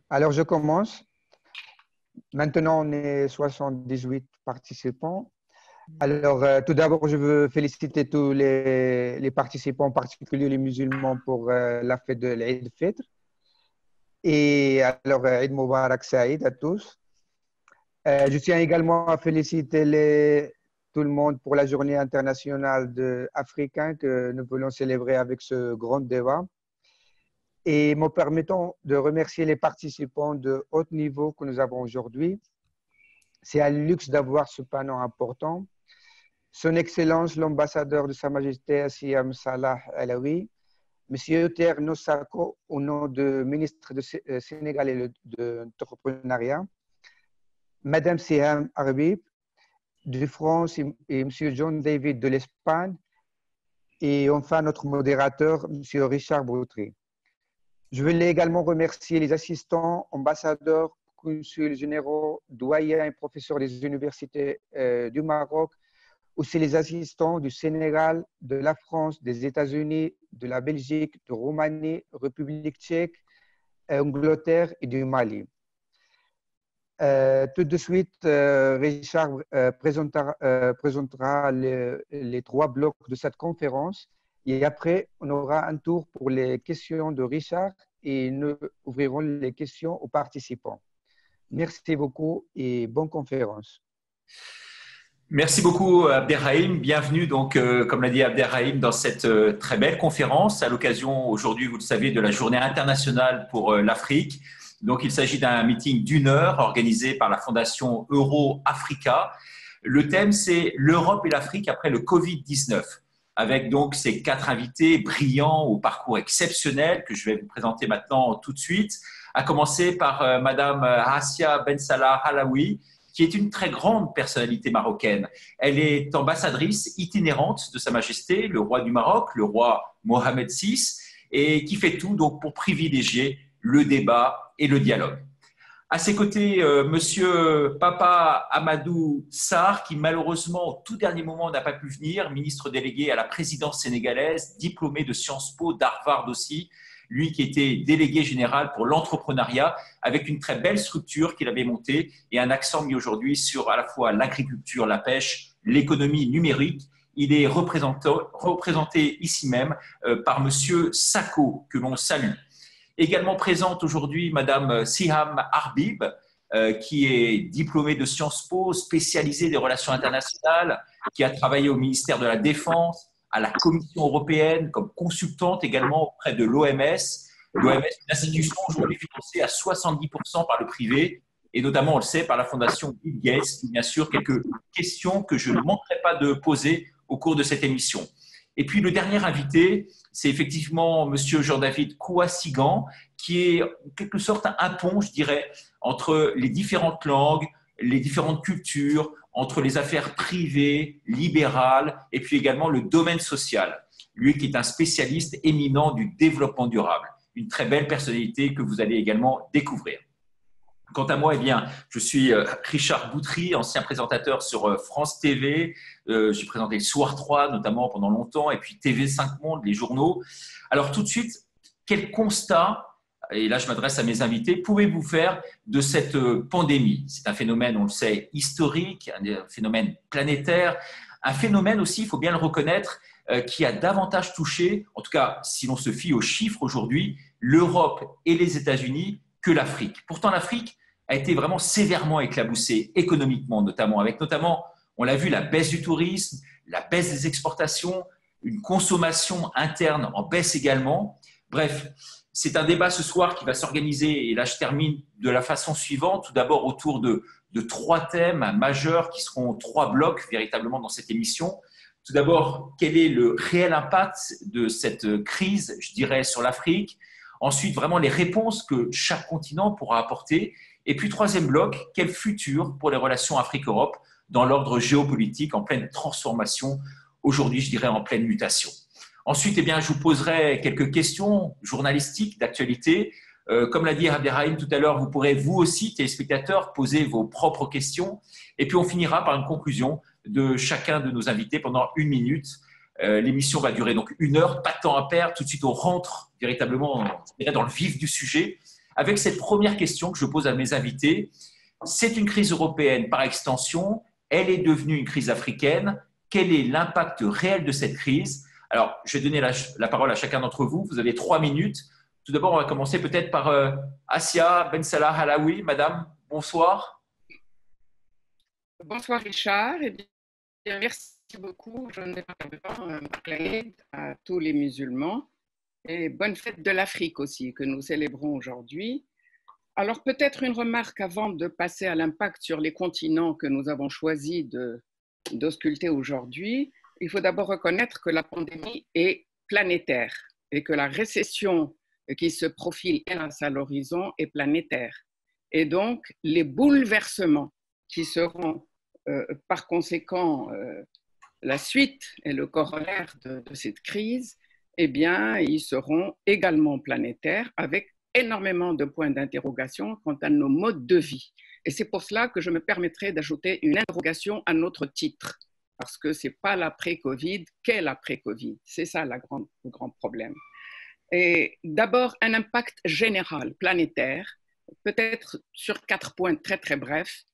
Alors, je commence. Maintenant, on est 78 participants. Alors, tout d'abord, je veux féliciter tous les participants, en particulier les musulmans, pour la fête de l'Eid Fitr. Et alors, Eid Mubarak Saïd à tous. Je tiens également à féliciter tout le monde pour la journée internationale africaine que nous voulons célébrer avec ce grand débat. Et me permettant de remercier les participants de haut niveau que nous avons aujourd'hui. C'est un luxe d'avoir ce panel important. Son Excellence, l'ambassadeur de Sa Majesté Siam Salah Alaoui, Monsieur Thierno Sarko, au nom du ministre sénégalais de l'entrepreneuriat, Madame Siham Arbib de France et Monsieur John David de l'Espagne, et enfin notre modérateur, Monsieur Richard Boutry. Je voulais également remercier les assistants, ambassadeurs, consuls généraux, doyens et professeurs des universités du Maroc, aussi les assistants du Sénégal, de la France, des États-Unis, de la Belgique, de Roumanie, République tchèque, Angleterre et du Mali. Tout de suite, Richard présentera les 3 blocs de cette conférence. Et après, on aura un tour pour les questions de Richard et nous ouvrirons les questions aux participants. Merci beaucoup et bonne conférence. Merci beaucoup Abderrahim. Bienvenue donc, comme l'a dit Abderrahim, dans cette très belle conférence à l'occasion aujourd'hui, vous le savez, de la Journée internationale pour l'Afrique. Donc, il s'agit d'un meeting d'1 heure organisé par la Fondation Euro-Africa. Le thème, c'est l'Europe et l'Afrique après le Covid-19. Avec donc ces 4 invités brillants au parcours exceptionnel que je vais vous présenter maintenant tout de suite, à commencer par Madame Assia Ben Salah Alaoui, qui est une très grande personnalité marocaine. Elle est ambassadrice itinérante de Sa Majesté, le roi du Maroc, le roi Mohamed VI, et qui fait tout donc pour privilégier le débat et le dialogue. À ses côtés, Monsieur Papa Amadou Sarr, qui malheureusement, au tout dernier moment, n'a pas pu venir, ministre délégué à la présidence sénégalaise, diplômé de Sciences Po, d'Harvard aussi, lui qui était délégué général pour l'entrepreneuriat, avec une très belle structure qu'il avait montée et un accent mis aujourd'hui sur à la fois l'agriculture, la pêche, l'économie numérique. Il est représenté ici même par Monsieur Sako, que l'on salue. Également présente aujourd'hui Madame Siham Arbib, qui est diplômée de Sciences Po, spécialisée des relations internationales, qui a travaillé au ministère de la Défense, à la Commission européenne, comme consultante également auprès de l'OMS. L'OMS est une institution aujourd'hui financée à 70% par le privé, et notamment, on le sait, par la fondation Bill Gates. Bien sûr, quelques questions que je ne manquerai pas de poser au cours de cette émission. Et puis, le dernier invité, c'est effectivement Monsieur Jean-David Kouassigan, qui est en quelque sorte un pont, je dirais, entre les différentes langues, les différentes cultures, entre les affaires privées, libérales, et puis également le domaine social. Lui qui est un spécialiste éminent du développement durable. Une très belle personnalité que vous allez également découvrir. Quant à moi, eh bien, je suis Richard Boutry, ancien présentateur sur France TV. J'ai présenté le Soir 3 notamment pendant longtemps, et puis TV5 Monde, les journaux. Alors tout de suite, quel constat, et là je m'adresse à mes invités, pouvez-vous faire de cette pandémie? C'est un phénomène, on le sait, historique, un phénomène planétaire, un phénomène aussi, il faut bien le reconnaître, qui a davantage touché, en tout cas si l'on se fie aux chiffres aujourd'hui, l'Europe et les États-Unis que l'Afrique. Pourtant l'Afrique a été vraiment sévèrement éclaboussée, économiquement notamment, avec notamment, on l'a vu, la baisse du tourisme, la baisse des exportations, une consommation interne en baisse également. Bref, c'est un débat ce soir qui va s'organiser, et là je termine de la façon suivante, tout d'abord autour de 3 thèmes majeurs qui seront 3 blocs véritablement dans cette émission. Tout d'abord, quel est le réel impact de cette crise, je dirais, sur l'Afrique? Ensuite, vraiment les réponses que chaque continent pourra apporter. Et puis, 3e bloc, quel futur pour les relations Afrique-Europe dans l'ordre géopolitique en pleine transformation, aujourd'hui, je dirais, en pleine mutation. Ensuite, eh bien, je vous poserai quelques questions journalistiques d'actualité. Comme l'a dit Abderrahim tout à l'heure, vous pourrez vous aussi, téléspectateurs, poser vos propres questions. Et puis, on finira par une conclusion de chacun de nos invités pendant 1 minute. L'émission va durer donc 1 heure, pas de temps à perdre. Tout de suite, on rentre véritablement dans le vif du sujet avec cette première question que je pose à mes invités. C'est une crise européenne par extension, elle est devenue une crise africaine. Quel est l'impact réel de cette crise? Alors, je vais donner la parole à chacun d'entre vous. Vous avez 3 minutes. Tout d'abord, on va commencer peut-être par Assia Ben Salah Halaoui. Madame, bonsoir. Bonsoir Richard. Eh bien, merci beaucoup. Je n'ai pas de temps à tous les musulmans. Et bonne fête de l'Afrique aussi, que nous célébrons aujourd'hui. Alors peut-être une remarque avant de passer à l'impact sur les continents que nous avons choisi d'ausculter aujourd'hui. Il faut d'abord reconnaître que la pandémie est planétaire et que la récession qui se profile hélas à l'horizon est planétaire. Et donc les bouleversements qui seront par conséquent la suite et le corollaire de cette crise, eh bien, ils seront également planétaires avec énormément de points d'interrogation quant à nos modes de vie. Et c'est pour cela que je me permettrai d'ajouter une interrogation à notre titre, parce que ce n'est pas l'après-Covid, qu'est l'après-Covid? C'est ça le grand problème. Et d'abord, un impact général, planétaire, peut-être sur 4 points très très brefs.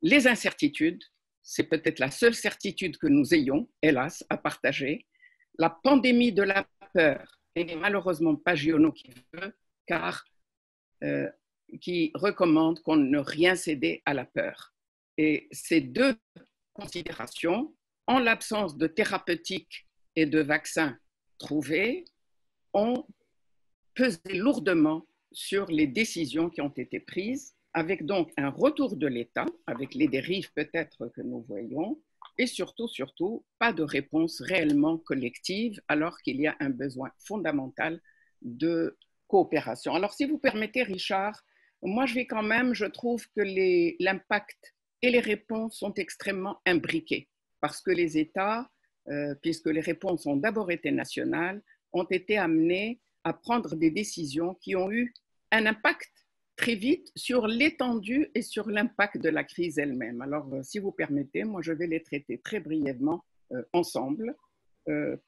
Les incertitudes, c'est peut-être la seule certitude que nous ayons, hélas, à partager. La pandémie de la peur, et n'est malheureusement pas Giono qui veut, car qui recommande qu'on ne rien céder à la peur. Et ces deux considérations, en l'absence de thérapeutiques et de vaccins trouvés, ont pesé lourdement sur les décisions qui ont été prises, avec donc un retour de l'État, avec les dérives peut-être que nous voyons, et surtout, pas de réponse réellement collective, alors qu'il y a un besoin fondamental de coopération. Alors, si vous permettez, Richard, moi, je trouve que l'impact et les réponses sont extrêmement imbriqués, parce que les États, puisque les réponses ont d'abord été nationales, ont été amenés à prendre des décisions qui ont eu un impact très vite sur l'étendue et sur l'impact de la crise elle-même. Alors, si vous permettez, moi, je vais les traiter très brièvement ensemble.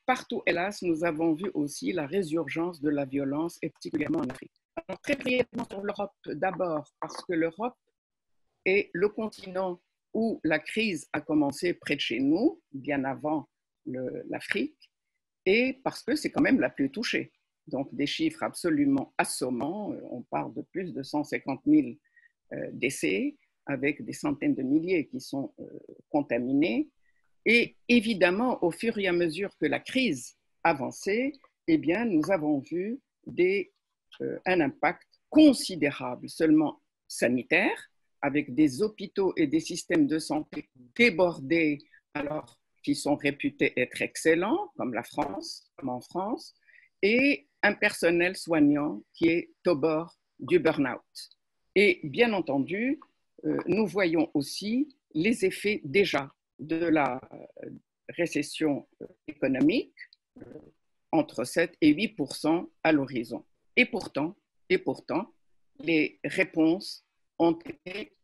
Partout, hélas, nous avons vu aussi la résurgence de la violence, et particulièrement en Afrique. Alors, très brièvement sur l'Europe d'abord, parce que l'Europe est le continent où la crise a commencé près de chez nous, bien avant l'Afrique, et parce que c'est quand même la plus touchée. Donc des chiffres absolument assommants, on parle de plus de 150 000 décès, avec des centaines de milliers qui sont contaminés. Et évidemment, au fur et à mesure que la crise avançait, eh bien, nous avons vu un impact considérable, seulement sanitaire, avec des hôpitaux et des systèmes de santé débordés, alors qui sont réputés être excellents, comme en France, et un personnel soignant qui est au bord du burn-out. Et bien entendu, nous voyons aussi les effets déjà de la récession économique, entre 7 et 8% à l'horizon. Et pourtant, les réponses ont été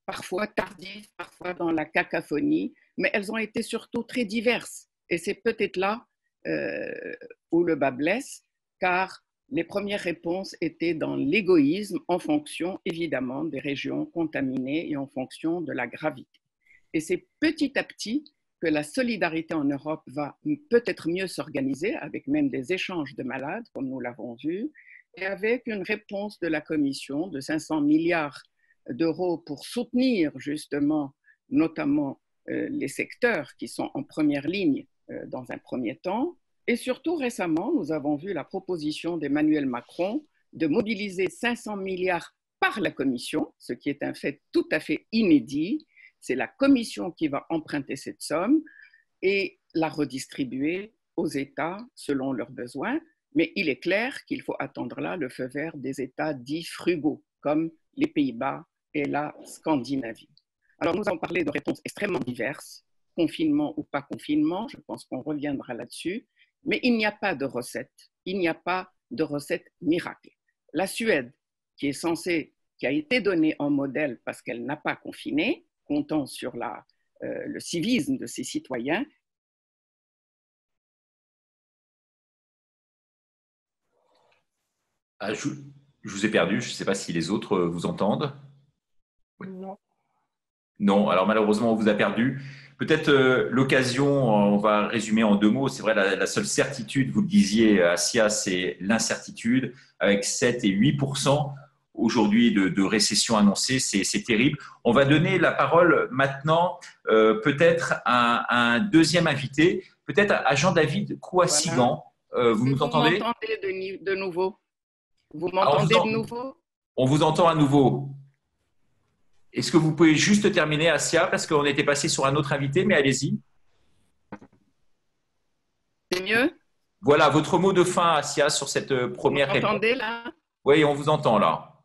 parfois tardives, parfois dans la cacophonie, mais elles ont été surtout très diverses. Et c'est peut-être là où le bas blesse, car les premières réponses étaient dans l'égoïsme en fonction évidemment des régions contaminées et en fonction de la gravité. Et c'est petit à petit que la solidarité en Europe va peut-être mieux s'organiser, avec même des échanges de malades, comme nous l'avons vu, et avec une réponse de la Commission de 500 milliards d'euros pour soutenir justement notamment les secteurs qui sont en première ligne dans un premier temps. Et surtout récemment, nous avons vu la proposition d'Emmanuel Macron de mobiliser 500 milliards par la Commission, ce qui est un fait tout à fait inédit. C'est la Commission qui va emprunter cette somme et la redistribuer aux États selon leurs besoins. Mais il est clair qu'il faut attendre là le feu vert des États dits frugaux, comme les Pays-Bas et la Scandinavie. Alors, nous avons parlé de réponses extrêmement diverses, confinement ou pas confinement, je pense qu'on reviendra là-dessus, mais il n'y a pas de recette, il n'y a pas de recette miracle. La Suède, qui a été donnée en modèle parce qu'elle n'a pas confiné, comptant sur le civisme de ses citoyens. Je vous ai perdu, je ne sais pas si les autres vous entendent. Oui. Non. Non, alors malheureusement, on vous a perdu. Peut-être l'occasion, on va résumer en 2 mots. C'est vrai, la seule certitude, vous le disiez, Assia, c'est l'incertitude, avec 7 et 8% aujourd'hui de récession annoncée. C'est terrible. On va donner la parole maintenant peut-être à un deuxième invité, peut-être à Jean-David Kouassigan. Vous nous Vous entendez? m'entendez de nouveau? Vous Alors, m'entendez de nouveau? on vous entend à nouveau. Est-ce que vous pouvez juste terminer, Assia, parce qu'on était passé sur un autre invité, mais allez-y. C'est mieux? Voilà, votre mot de fin, Assia, sur cette première Vous réponse. m'entendez là? Oui, on vous entend là.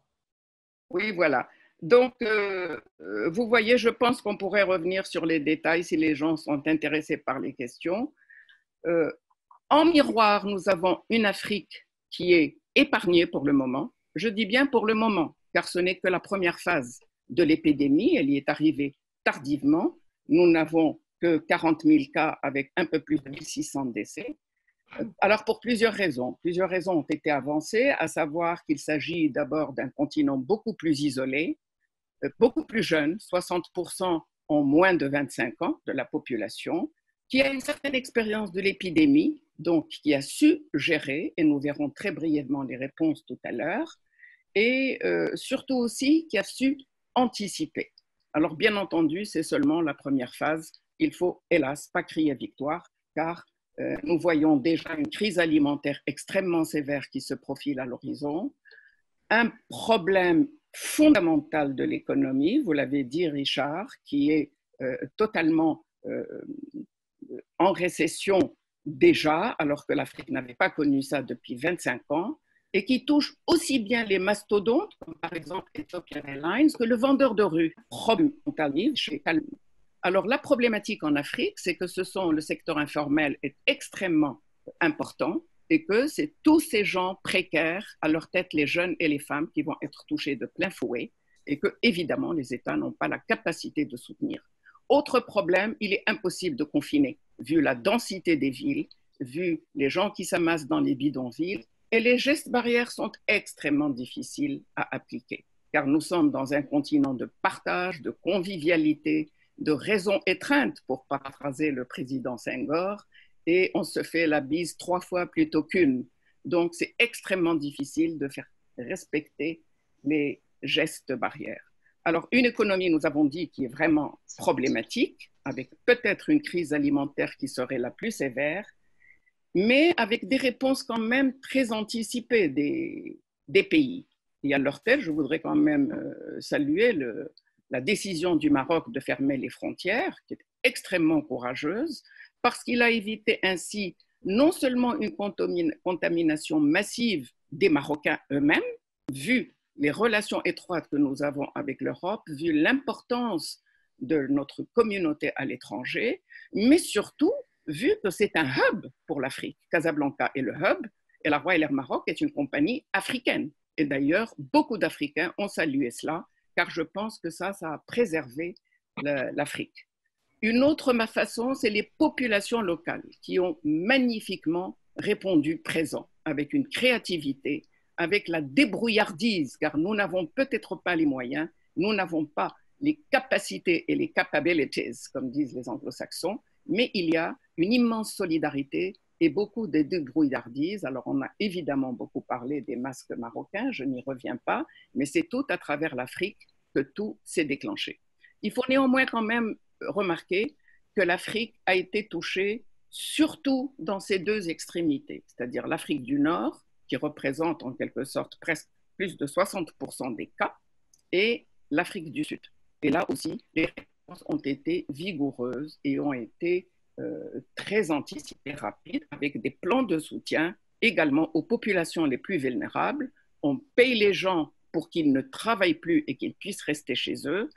Oui, voilà. Donc, vous voyez, je pense qu'on pourrait revenir sur les détails si les gens sont intéressés par les questions. En miroir, nous avons une Afrique qui est épargnée pour le moment. Je dis bien pour le moment, car ce n'est que la première phase de l'épidémie. Elle y est arrivée tardivement. Nous n'avons que 40 000 cas avec un peu plus de 1600 décès. Alors, pour plusieurs raisons. Plusieurs raisons ont été avancées, à savoir qu'il s'agit d'abord d'un continent beaucoup plus isolé, beaucoup plus jeune, 60% ont moins de 25 ans de la population, qui a une certaine expérience de l'épidémie, donc qui a su gérer, et nous verrons très brièvement les réponses tout à l'heure, et surtout aussi qui a su anticiper. Alors, bien entendu, c'est seulement la première phase. Il faut, hélas, pas crier victoire, car nous voyons déjà une crise alimentaire extrêmement sévère qui se profile à l'horizon, un problème fondamental de l'économie, vous l'avez dit Richard, qui est totalement en récession déjà, alors que l'Afrique n'avait pas connu ça depuis 25 ans, et qui touche aussi bien les mastodontes, comme par exemple Ethiopian Airlines, que le vendeur de rue. Alors la problématique en Afrique, c'est que le secteur informel est extrêmement important et que c'est tous ces gens précaires, à leur tête les jeunes et les femmes, qui vont être touchés de plein fouet et que, évidemment, les États n'ont pas la capacité de soutenir. Autre problème, il est impossible de confiner, vu la densité des villes, vu les gens qui s'amassent dans les bidonvilles, et les gestes barrières sont extrêmement difficiles à appliquer, car nous sommes dans un continent de partage, de convivialité, de raison étreinte, pour paraphraser le président Senghor, et on se fait la bise 3 fois plutôt qu'une. Donc, c'est extrêmement difficile de faire respecter les gestes barrières. Alors, une économie, nous avons dit, qui est vraiment problématique, avec peut-être une crise alimentaire qui serait la plus sévère, mais avec des réponses quand même très anticipées des pays. Et à leur tête, je voudrais quand même saluer la décision du Maroc de fermer les frontières, qui est extrêmement courageuse, parce qu'il a évité ainsi non seulement une contamination massive des Marocains eux-mêmes, vu les relations étroites que nous avons avec l'Europe, vu l'importance de notre communauté à l'étranger, mais surtout vu que c'est un hub pour l'Afrique. Casablanca est le hub et la Royal Air Maroc est une compagnie africaine. Et d'ailleurs, beaucoup d'Africains ont salué cela, car je pense que ça a préservé l'Afrique. Une autre façon, c'est les populations locales qui ont magnifiquement répondu présent, avec une créativité, avec la débrouillardise, car nous n'avons peut-être pas les moyens, nous n'avons pas les capacités et les capabilities, comme disent les anglo-saxons, mais il y a une immense solidarité et beaucoup de débrouillardise. Alors, on a évidemment beaucoup parlé des masques marocains, je n'y reviens pas, mais c'est tout à travers l'Afrique que tout s'est déclenché. Il faut néanmoins quand même remarquer que l'Afrique a été touchée surtout dans ces deux extrémités, c'est-à-dire l'Afrique du Nord, qui représente en quelque sorte presque plus de 60% des cas, et l'Afrique du Sud. Et là aussi, les réponses ont été vigoureuses et ont été très anticipées, rapides, avec des plans de soutien également aux populations les plus vulnérables. On paye les gens pour qu'ils ne travaillent plus et qu'ils puissent rester chez eux,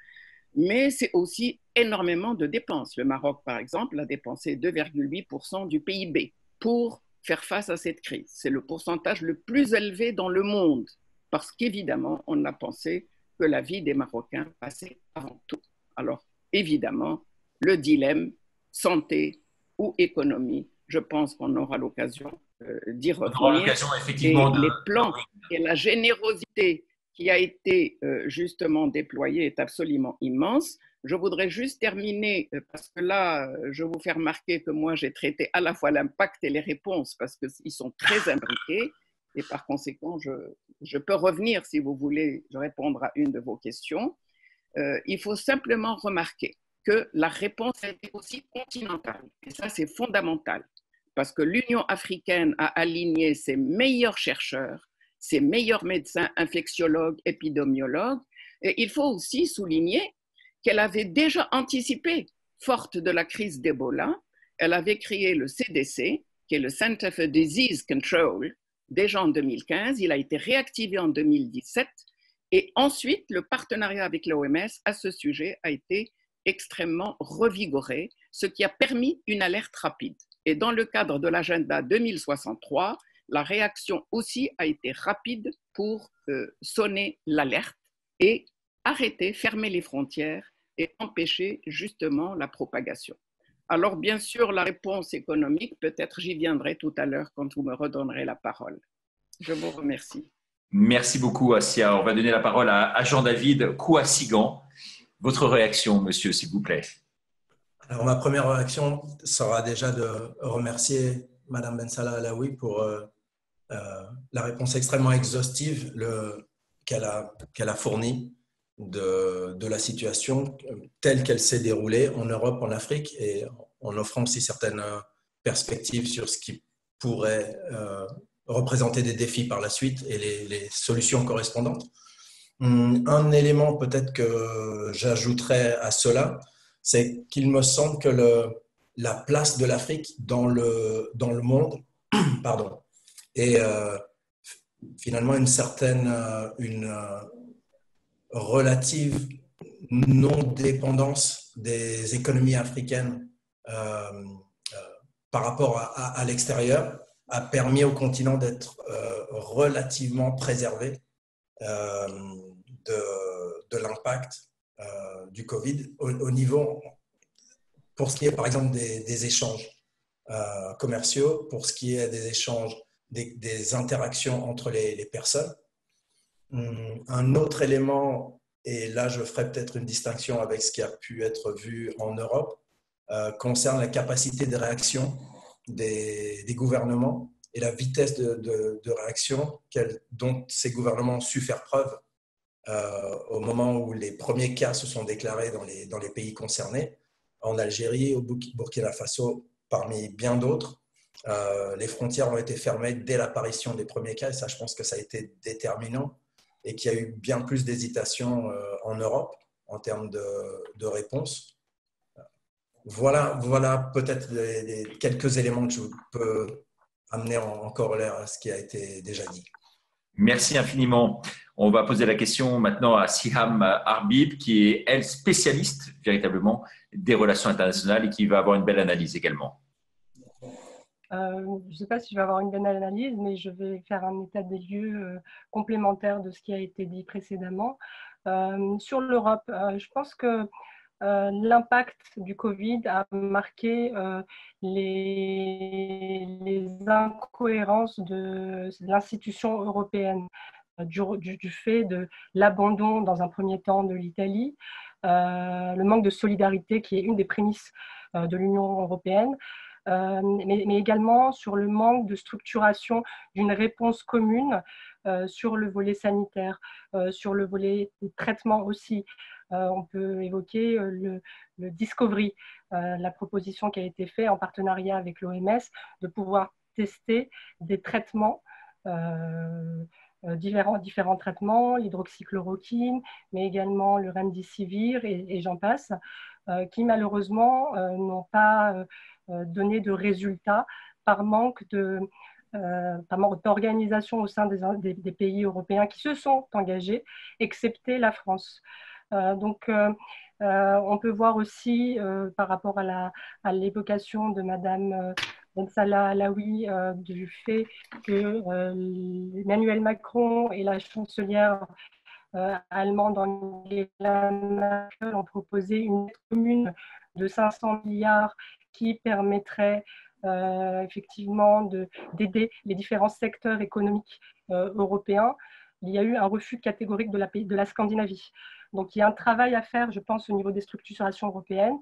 mais c'est aussi énormément de dépenses. Le Maroc, par exemple, a dépensé 2,8% du PIB pour faire face à cette crise. C'est le pourcentage le plus élevé dans le monde, parce qu'évidemment, on a pensé que la vie des Marocains passait avant tout. Alors, évidemment, le dilemme santé ou économie, je pense qu'on aura l'occasion d'y On aura revenir. l'occasion effectivement Les plans et la générosité qui a été justement déployée est absolument immense. Je voudrais juste terminer, parce que là, je vous fais remarquer que moi, j'ai traité à la fois l'impact et les réponses, parce qu'ils sont très imbriqués, et par conséquent, je peux revenir, si vous voulez, répondre à une de vos questions. Il faut simplement remarquer que la réponse a été aussi continentale, et ça, c'est fondamental, parce que l'Union africaine a aligné ses meilleurs chercheurs, ses meilleurs médecins, infectiologues, épidémiologues, et il faut aussi souligner qu'elle avait déjà anticipé, forte de la crise d'Ebola, elle avait créé le CDC, qui est le Center for Disease Control, déjà en 2015, il a été réactivé en 2017, et ensuite, le partenariat avec l'OMS à ce sujet a été extrêmement revigoré, ce qui a permis une alerte rapide. Et dans le cadre de l'agenda 2063, la réaction aussi a été rapide pour sonner l'alerte et arrêter, fermer les frontières et empêcher justement la propagation. Alors bien sûr, la réponse économique, peut-être j'y viendrai tout à l'heure quand vous me redonnerez la parole. Je vous remercie. Merci beaucoup, Assia. On va donner la parole à Jean-David Kouassigan. Votre réaction, monsieur, s'il vous plaît. Alors, ma première réaction sera déjà de remercier Madame Bensalah Alaoui pour la réponse extrêmement exhaustive qu'elle a fournie de la situation telle qu'elle s'est déroulée en Europe, en Afrique, et en offrant aussi certaines perspectives sur ce qui pourrait représenter des défis par la suite et les solutions correspondantes. Un élément peut-être que j'ajouterais à cela, c'est qu'il me semble que la place de l'Afrique dans le monde pardon, est finalement une relative non-dépendance des économies africaines par rapport à l'extérieur a permis au continent d'être relativement préservé de l'impact du Covid au niveau, pour ce qui est par exemple des échanges commerciaux, pour ce qui est des échanges, des interactions entre les personnes. Un autre élément, et là je ferai peut-être une distinction avec ce qui a pu être vu en Europe, concerne la capacité de réaction des gouvernements et la vitesse de réaction dont ces gouvernements ont su faire preuve au moment où les premiers cas se sont déclarés dans les pays concernés, en Algérie, au Burkina Faso, parmi bien d'autres. Les frontières ont été fermées dès l'apparition des premiers cas, et ça, je pense que ça a été déterminant, et qu'il y a eu bien plus d'hésitation en Europe en termes de réponse. Voilà peut-être quelques éléments que je peux amener en corollaire à ce qui a été déjà dit. Merci infiniment. On va poser la question maintenant à Siham Arbib, qui est, elle, spécialiste véritablement des relations internationales et qui va avoir une belle analyse également. Je ne sais pas si je vais avoir une bonne analyse, mais je vais faire un état des lieux complémentaire de ce qui a été dit précédemment. Sur l'Europe, je pense que l'impact du Covid a marqué les incohérences de l'institution européenne, du fait de l'abandon dans un premier temps de l'Italie, le manque de solidarité qui est une des prémices de l'Union européenne, mais également sur le manque de structuration d'une réponse commune sur le volet sanitaire, sur le volet des traitements aussi. On peut évoquer le Discovery, la proposition qui a été faite en partenariat avec l'OMS de pouvoir tester des traitements, différents traitements, l'hydroxychloroquine, mais également le remdesivir et j'en passe, qui malheureusement n'ont pas donné de résultats par manque d'organisation au sein des pays européens qui se sont engagés, excepté la France. Donc, on peut voir aussi par rapport à l'évocation de Madame Bensalah Alaoui du fait que Emmanuel Macron et la chancelière allemande Angela Merkel ont proposé une aide commune de 500 milliards qui permettrait effectivement d'aider les différents secteurs économiques européens, il y a eu un refus catégorique de la Scandinavie. Donc il y a un travail à faire, je pense, au niveau des structurations européennes.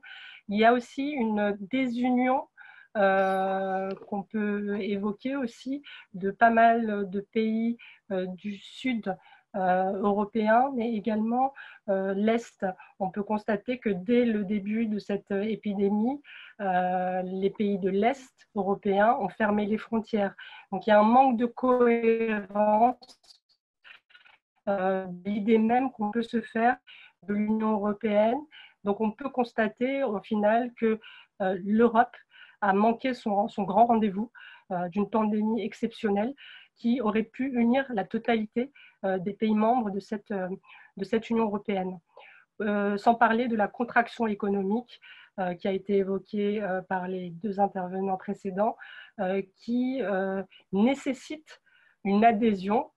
Il y a aussi une désunion qu'on peut évoquer aussi de pas mal de pays du sud européen, mais également l'Est. On peut constater que dès le début de cette épidémie, les pays de l'Est européen ont fermé les frontières. Donc il y a un manque de cohérence, l'idée même qu'on peut se faire de l'Union européenne. Donc on peut constater au final que l'Europe a manqué son grand rendez-vous d'une pandémie exceptionnelle qui aurait pu unir la totalité des pays membres de cette Union européenne. Sans parler de la contraction économique qui a été évoquée par les deux intervenants précédents, qui nécessite une adhésion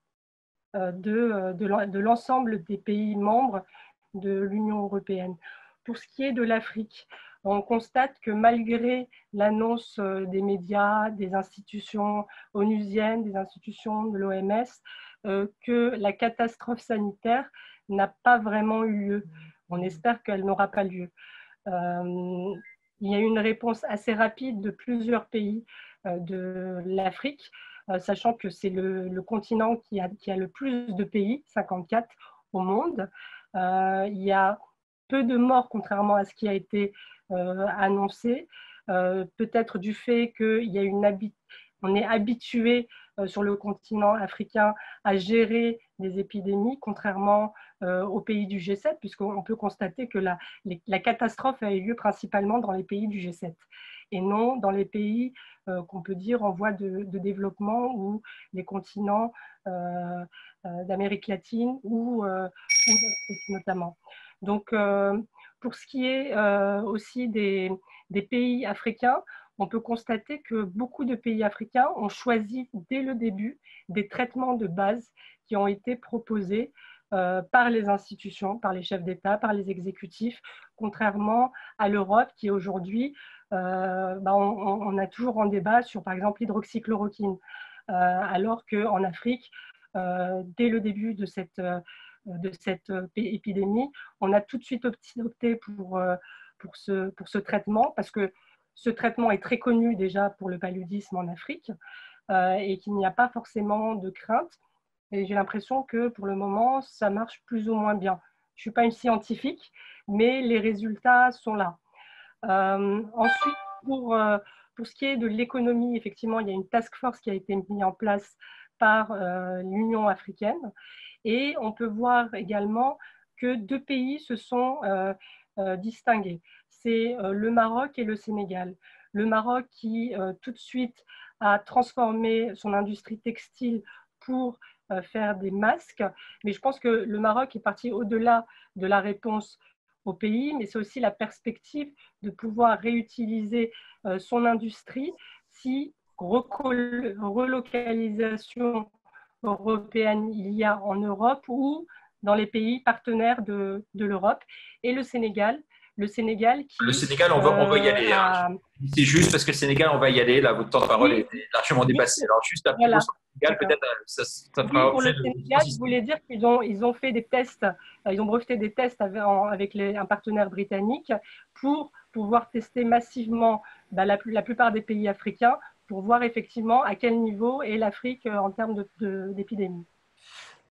de l'ensemble des pays membres de l'Union européenne. Pour ce qui est de l'Afrique, on constate que malgré l'annonce des médias, des institutions onusiennes, des institutions de l'OMS, que la catastrophe sanitaire n'a pas vraiment eu lieu. On espère qu'elle n'aura pas lieu. Il y a eu une réponse assez rapide de plusieurs pays de l'Afrique, sachant que c'est le continent qui a le plus de pays, 54 au monde. Il y a peu de morts, contrairement à ce qui a été annoncé, peut-être du fait qu'on est habitué sur le continent africain à gérer des épidémies, contrairement aux pays du G7, puisqu'on peut constater que la catastrophe a eu lieu principalement dans les pays du G7 et non dans les pays qu'on peut dire en voie de développement ou les continents d'Amérique latine ou d'Afrique notamment. Donc, pour ce qui est aussi des pays africains, on peut constater que beaucoup de pays africains ont choisi dès le début des traitements de base qui ont été proposés par les institutions, par les chefs d'État, par les exécutifs, contrairement à l'Europe qui aujourd'hui, on a toujours en débat sur par exemple l'hydroxychloroquine, alors qu'en Afrique, dès le début de cette épidémie, on a tout de suite opté pour ce traitement parce que ce traitement est très connu déjà pour le paludisme en Afrique et qu'il n'y a pas forcément de crainte. Et j'ai l'impression que pour le moment, ça marche plus ou moins bien. Je ne suis pas une scientifique, mais les résultats sont là. Ensuite, pour ce qui est de l'économie, effectivement, il y a une task force qui a été mise en place par l'Union africaine. Et on peut voir également que deux pays se sont distingués. C'est le Maroc et le Sénégal. Le Maroc qui tout de suite a transformé son industrie textile pour faire des masques. Mais je pense que le Maroc est parti au-delà de la réponse au pays, mais c'est aussi la perspective de pouvoir réutiliser son industrie si relocalisation européenne il y a en Europe ou dans les pays partenaires de l'Europe. Et le Sénégal qui… Le Sénégal, on va y aller. C'est juste parce que le Sénégal, on va y aller. Là, votre temps de parole est largement dépassé. Alors, juste un petit mot sur le Sénégal, peut-être, ça fera… Pour le Sénégal, je voulais dire qu'ils ont fait des tests, ils ont breveté des tests avec un partenaire britannique pour pouvoir tester massivement la plupart des pays africains pour voir effectivement à quel niveau est l'Afrique en termes d'épidémie.